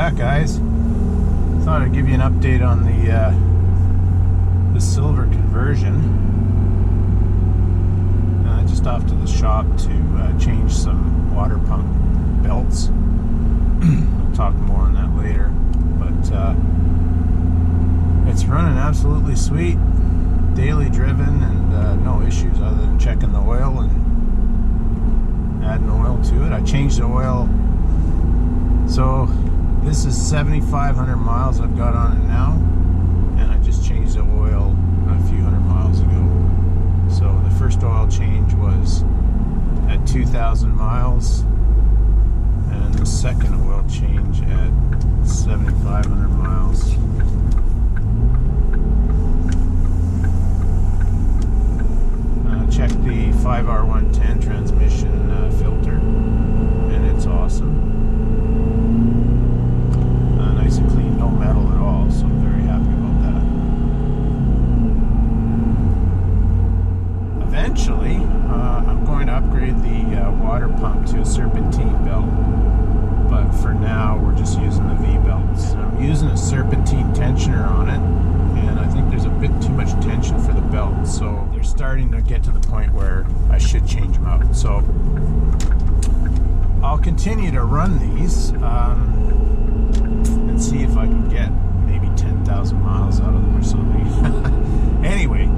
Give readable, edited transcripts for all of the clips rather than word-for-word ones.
back, guys. Thought I'd give you an update on the silver conversion. Just off to the shop to change some water pump belts. I'll talk more on that later, but it's running absolutely sweet. Daily driven and no issues other than checking the oil and adding oil to it. I changed the oil, so this is 7,500 miles I've got on it now, and I just changed the oil a few hundred miles ago. So the first oil change was at 2,000 miles, and the second oil change at 7,500 miles. Check the 5R110 transmission filter, and it's awesome. Nice and clean, no metal at all, so I'm very happy about that. Eventually, I'm going to upgrade the water pump to a serpentine belt, but for now we're just using the V-belts. I'm using a serpentine tensioner on it, and I think there's a bit too much tension for the belt, so they're starting to get to the point where I should change them out. So I'll continue to run these and see if I can get maybe 10,000 miles out of them or something. Anyway,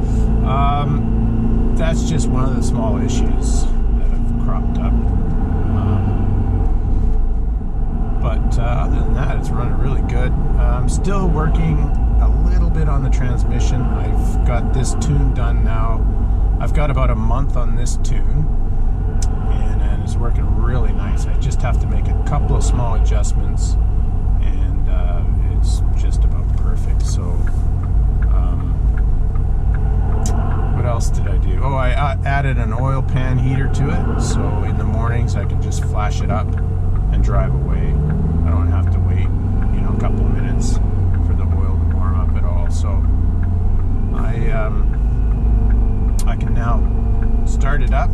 that's just one of the small issues that have cropped up. But other than that, it's running really good. I'm still working a little bit on the transmission. I've got this tune done now. I've got about a month on this tune, and it's working really nice. I just have to make a couple of small adjustments, and it's just about perfect. So what else did I do? Oh, I added an oil pan heater to it, so in the mornings I can just flash it up and drive away. I don't have to wait, a couple of minutes for the oil to warm up at all. So I can now start it up,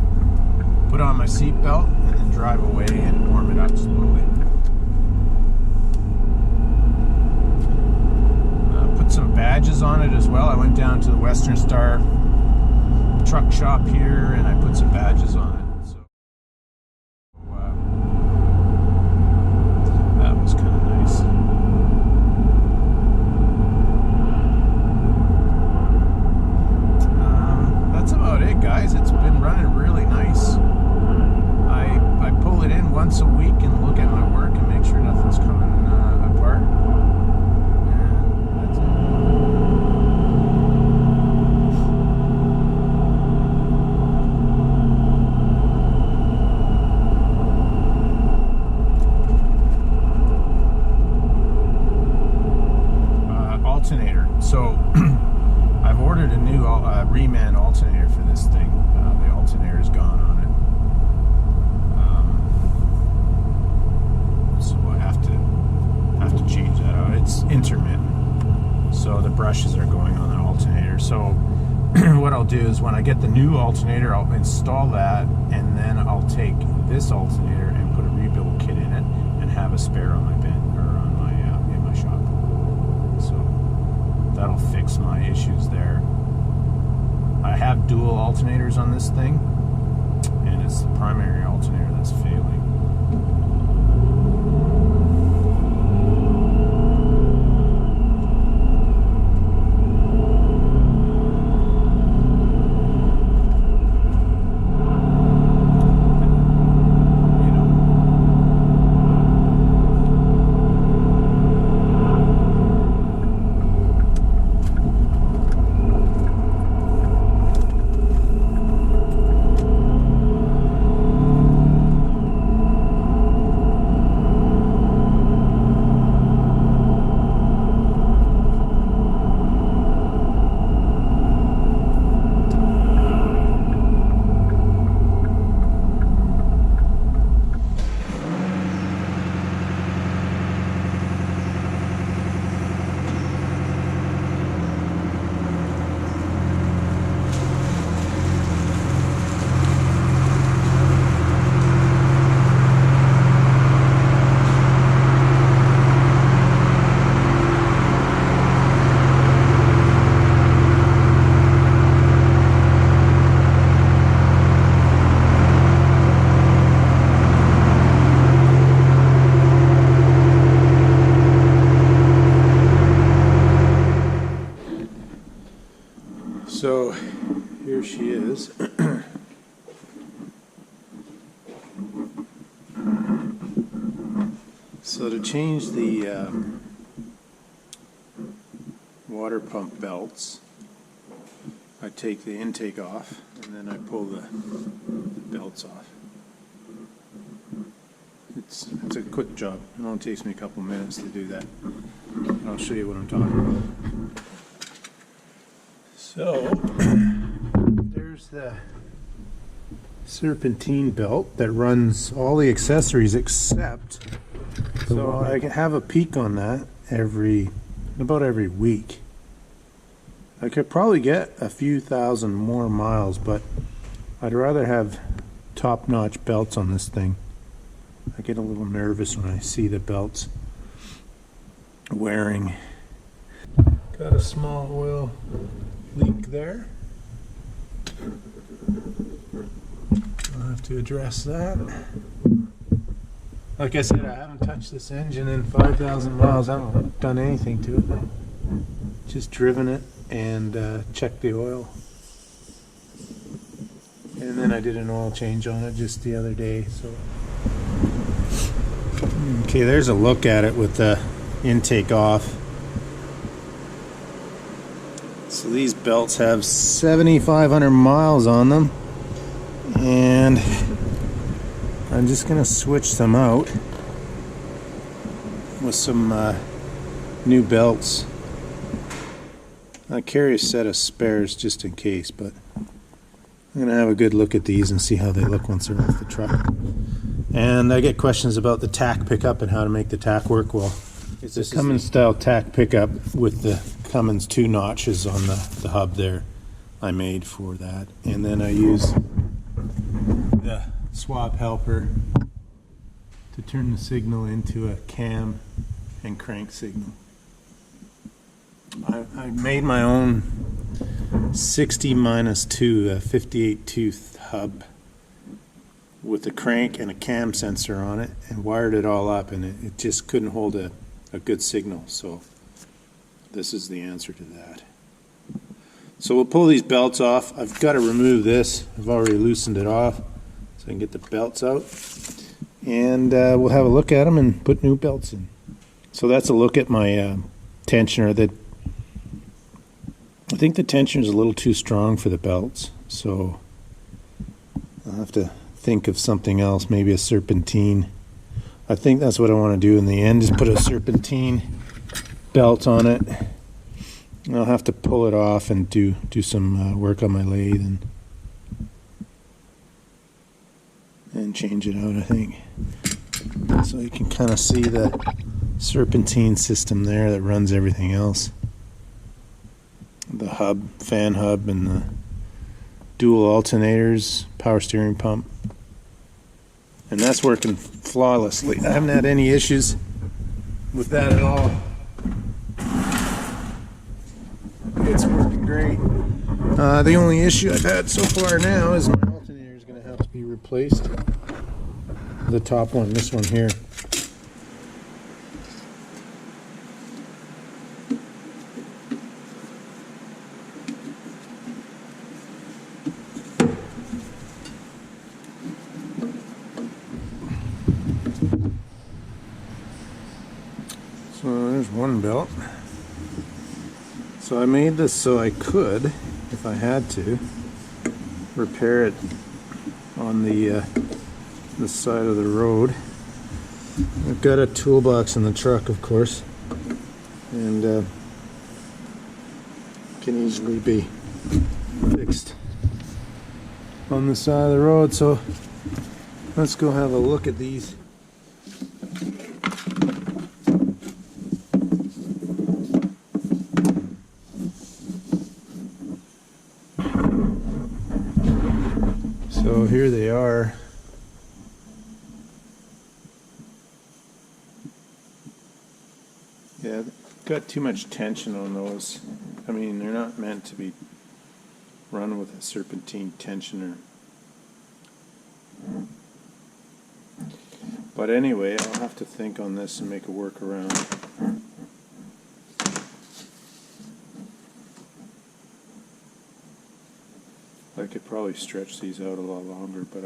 put on my seatbelt, and then drive away and warm it up slowly. Put some badges on it as well. I went down to the Western Star truck shop here, and I put some badges on it. That was kind of nice. That's about it, guys. It's been running really nice. I pull it in once a week and look at my work and make sure nothing's coming apart. And that's it. Alternator. So I've ordered a new reman alternator for this thing. The alternator is gone on it, so I have to change that out. It's intermittent, so the brushes are going on the alternator. So what I'll do is when I get the new alternator, I'll install that, and then I'll take this alternator and put a rebuild kit in it, and have a spare on my bench or on my in my shop. So that'll fix my issues there. I have dual alternators on this thing, and it's the primary alternator that's failing. here she is. So to change the water pump belts, I take the intake off and then I pull the belts off. It's a quick job. It only takes me a couple minutes to do that. And I'll show you what I'm talking about. So there's the serpentine belt that runs all the accessories except. So I can have a peek on that about every week. I could probably get a few thousand more miles, but I'd rather have top-notch belts on this thing. I get a little nervous when I see the belts wearing. Got a small oil leak there. I'll have to address that. Like I said, I haven't touched this engine in 5,000 miles. I haven't done anything to it. Just driven it and checked the oil. And then I did an oil change on it just the other day. So, okay, there's a look at it with the intake off. So these belts have 7,500 miles on them, and I'm just going to switch them out with some new belts. I carry a set of spares just in case, but I'm going to have a good look at these and see how they look once they're off the truck. And I get questions about the tack pickup and how to make the tack work. Well, it's a Cummins style tack pickup with the Cummins 2 notches on the hub there. I made for that. And then I use the swap helper to turn the signal into a cam and crank signal. I made my own 60-2, a 58 tooth hub with a crank and a cam sensor on it, and wired it all up, and it just couldn't hold a good signal. So this is the answer to that. So we'll pull these belts off. I've got to remove this. I've already loosened it off so I can get the belts out, and we'll have a look at them and put new belts in. So that's a look at my tensioner. I think the tensioner is a little too strong for the belts, so I'll have to think of something else, maybe a serpentine. I think that's what I want to do in the end, is put a serpentine belt on it. And I'll have to pull it off and do some work on my lathe and change it out, I think. So you can kind of see the serpentine system there that runs everything else. The hub, fan hub, and the dual alternators, power steering pump. And that's working flawlessly. I haven't had any issues with that at all. It's working great. The only issue I've had so far now is my alternator is going to have to be replaced. The top one, this one here. So there's one belt. So I made this so I could, if I had to, repair it on the side of the road. I've got a toolbox in the truck, of course, and can easily be fixed on the side of the road. So let's go have a look at these. So here they are. Yeah, got too much tension on those. I mean, they're not meant to be run with a serpentine tensioner. But anyway, I'll have to think on this and make a workaround. I could probably stretch these out a lot longer, but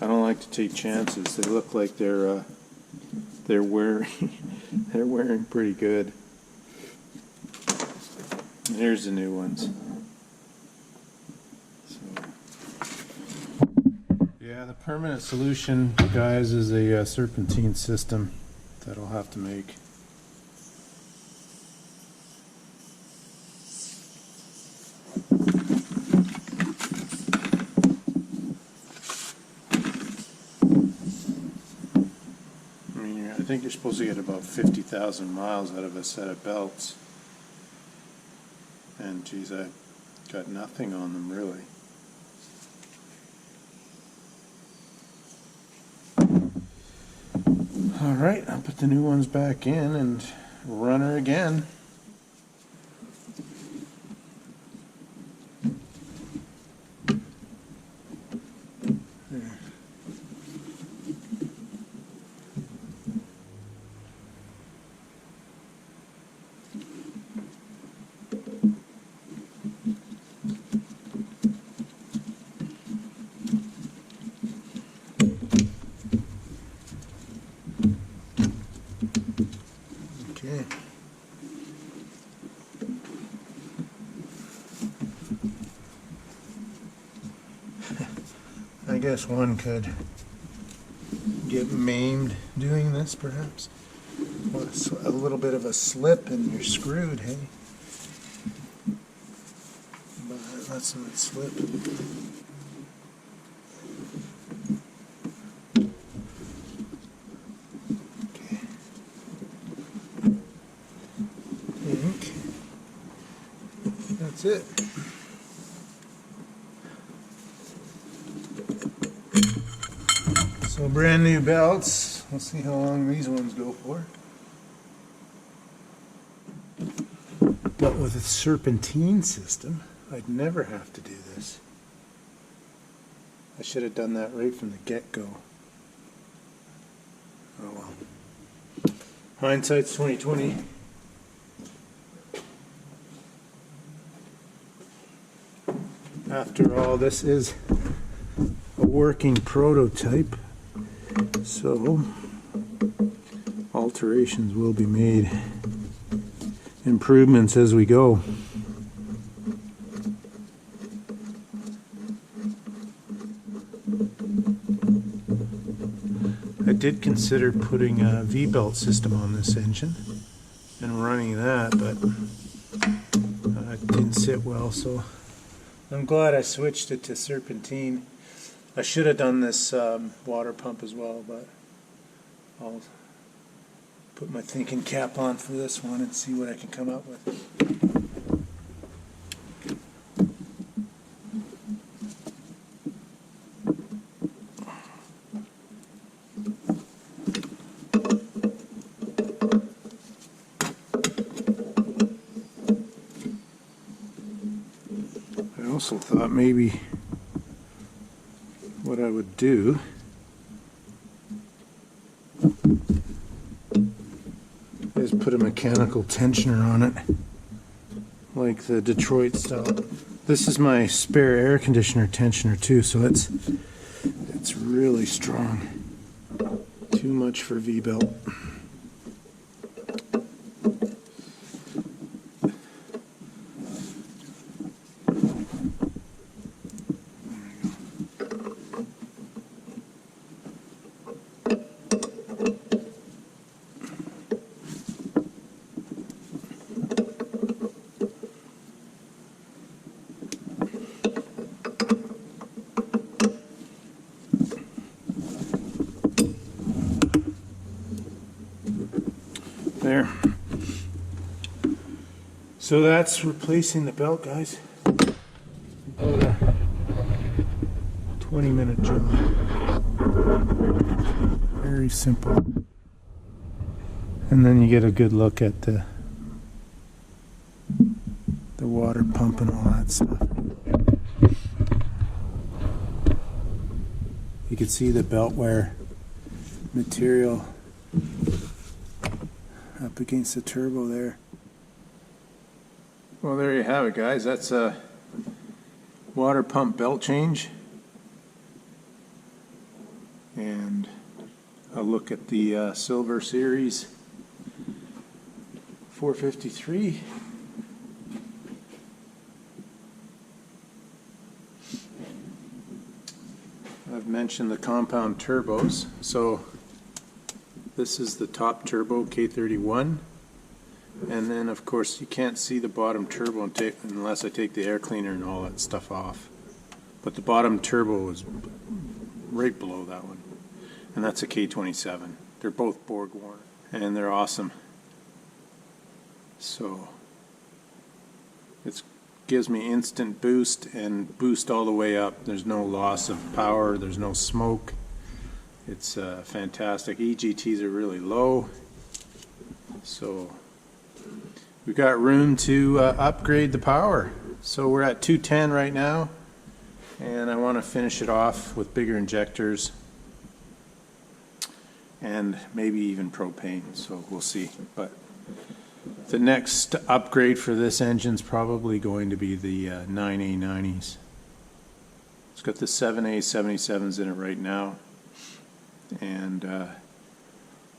I don't like to take chances. They look like they're wearing they're wearing pretty good. And here's the new ones. So, yeah, the permanent solution, guys, is a serpentine system that I'll have to make. I think you're supposed to get about 50,000 miles out of a set of belts. And geez, I got nothing on them really. Alright, I'll put the new ones back in and run her again. Okay. I guess one could get maimed doing this, perhaps. Well, a little bit of a slip and you're screwed, hey? But let's not slip. Okay. I think that's it. So brand new belts. Let's see how long these ones go for. But with a serpentine system, I'd never have to do this. I should have done that right from the get-go. Oh well. Hindsight's 20/20. After all, this is a working prototype. So, alterations will be made, improvements as we go. I did consider putting a V-belt system on this engine and running that, but it didn't sit well, so I'm glad I switched it to serpentine. I should have done this water pump as well, but I'll put my thinking cap on for this one and see what I can come up with. I also thought maybe what I would do is put a mechanical tensioner on it, like the Detroit style. This is my spare air conditioner tensioner too, so it's really strong. Too much for V-belt. There. So that's replacing the belt, guys. About a 20-minute job. Very simple. And then you get a good look at the water pump and all that stuff. You can see the belt wear material up against the turbo there. Well, there you have it, guys. That's water pump belt change, and a look at the Silver Series 453. I've mentioned the compound turbos. So this is the top turbo, K31, and then of course you can't see the bottom turbo unless I take the air cleaner and all that stuff off. But the bottom turbo is right below that one, and that's a K27. They're both Borg worn, and they're awesome. So it gives me instant boost and boost all the way up. There's no loss of power, there's no smoke. It's fantastic. EGTs are really low, so we've got room to upgrade the power. So we're at 210 right now, and I want to finish it off with bigger injectors and maybe even propane, so we'll see. But the next upgrade for this engine's probably going to be the 9A90s. It's got the 7A77s in it right now, and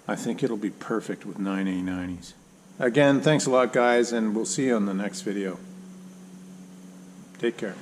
I think it'll be perfect with 9A90s. Again, thanks a lot, guys, and we'll see you on the next video. Take care.